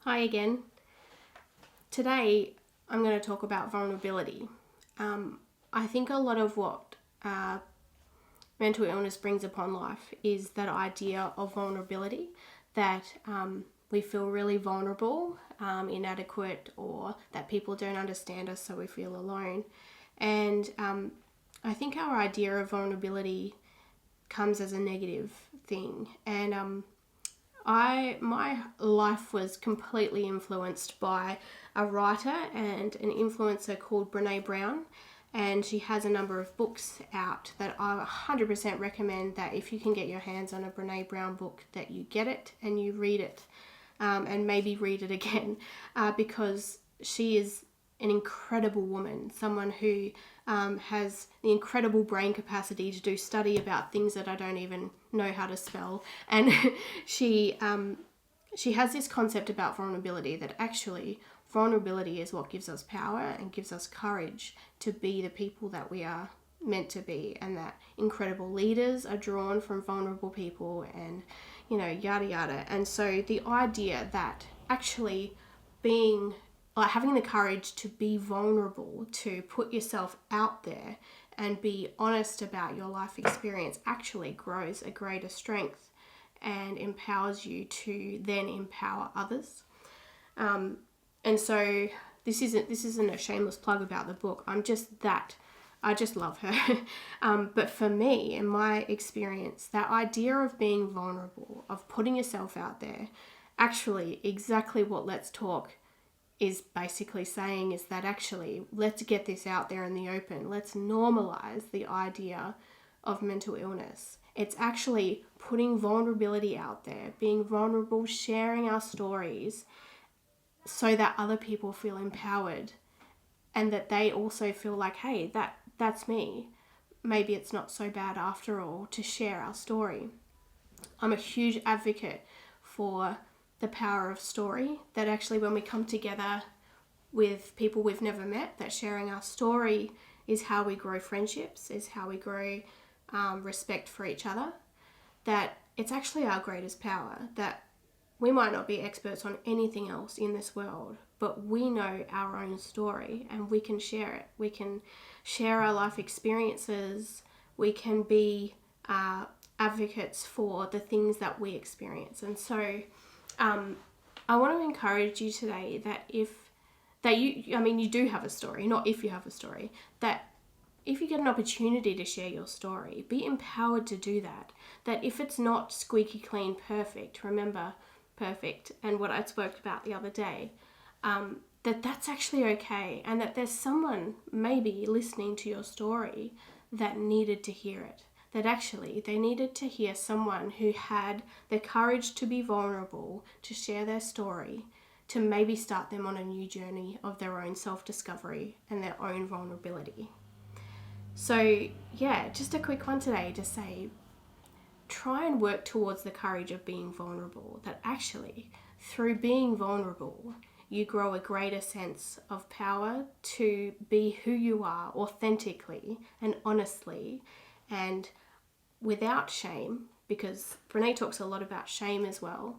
Hi again. Today I'm going to talk about vulnerability. I think a lot of what mental illness brings upon life is that idea of vulnerability, that we feel really vulnerable, inadequate, or that people don't understand us, so we feel alone. And I think our idea of vulnerability comes as a negative thing. And my life was completely influenced by a writer and an influencer called Brené Brown, and she has a number of books out that I 100% recommend that if you can get your hands on a Brené Brown book, that you get it and you read it, and maybe read it again, because she is an incredible woman, someone who has the incredible brain capacity to do study about things that I don't even know how to spell. And she has this concept about vulnerability, that actually vulnerability is what gives us power and gives us courage to be the people that we are meant to be, and that incredible leaders are drawn from vulnerable people, and yada yada. And so the idea that actually having the courage to be vulnerable, to put yourself out there and be honest about your life experience, actually grows a greater strength and empowers you to then empower others. And so this isn't a shameless plug about the book. I just love her. But for me, in my experience, that idea of being vulnerable, of putting yourself out there, actually exactly what Let's Talk is basically saying, is that actually let's get this out there in the open. Let's normalize the idea of mental illness. It's actually putting vulnerability out there, being vulnerable, sharing our stories so that other people feel empowered, and that they also feel like, hey, that's me. Maybe it's not so bad after all, to share our story. I'm a huge advocate for the power of story, that actually when we come together with people we've never met, that sharing our story is how we grow friendships, is how we grow respect for each other, that it's actually our greatest power, that we might not be experts on anything else in this world, but we know our own story and we can share it. We can share our life experiences. We can be advocates for the things that we experience. And so I want to encourage you today that you do have a story, not if you have a story, that if you get an opportunity to share your story, be empowered to do that. That if it's not squeaky clean perfect, remember perfect, and what I spoke about the other day, that's actually okay, and that there's someone maybe listening to your story that needed to hear it. That actually they needed to hear someone who had the courage to be vulnerable, to share their story, to maybe start them on a new journey of their own self-discovery and their own vulnerability. So yeah, just a quick one today to say, try and work towards the courage of being vulnerable, that actually through being vulnerable you grow a greater sense of power to be who you are authentically and honestly, and without shame, because Brené talks a lot about shame as well,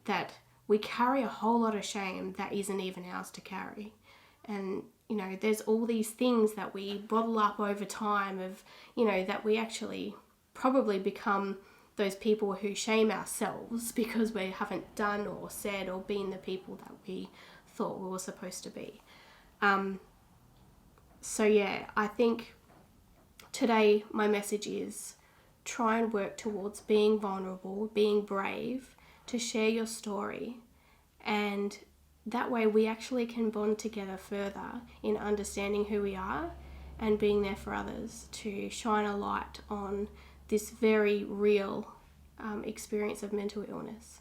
that we carry a whole lot of shame that isn't even ours to carry. And there's all these things that we bottle up over time of, that we actually probably become those people who shame ourselves because we haven't done or said or been the people that we thought we were supposed to be. So yeah, I think today my message is, try and work towards being vulnerable, being brave, to share your story, and that way we actually can bond together further in understanding who we are and being there for others, to shine a light on this very real experience of mental illness.